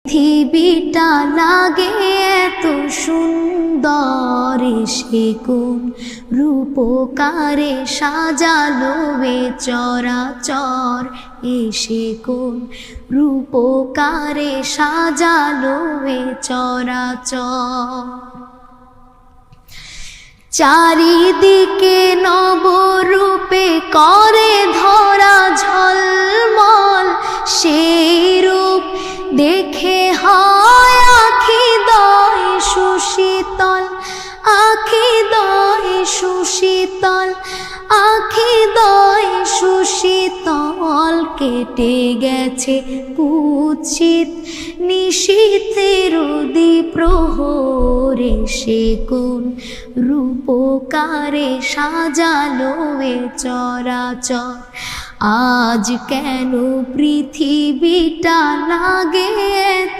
পৃথিবীটা লাগে এত সুন্দর, সে কোন রূপকারে সাজালো এ চরাচর, এসে কোন রূপকারে সাজালো এ চরাচর। চারিদিকে নবরূপে করে ধরা ঝলমল, সেই রূপ দেখে হয় আখি দয় সুশীতল, আখি দয় সুশীতল, আখি দয় সুশীতল। কেটে গেছে কুৎসিত নিশীথের দ্বিপ্রহরে, সে কোন রূপকারে সাজালো এ চরাচর। আজ কেন পৃথিবীটা লাগে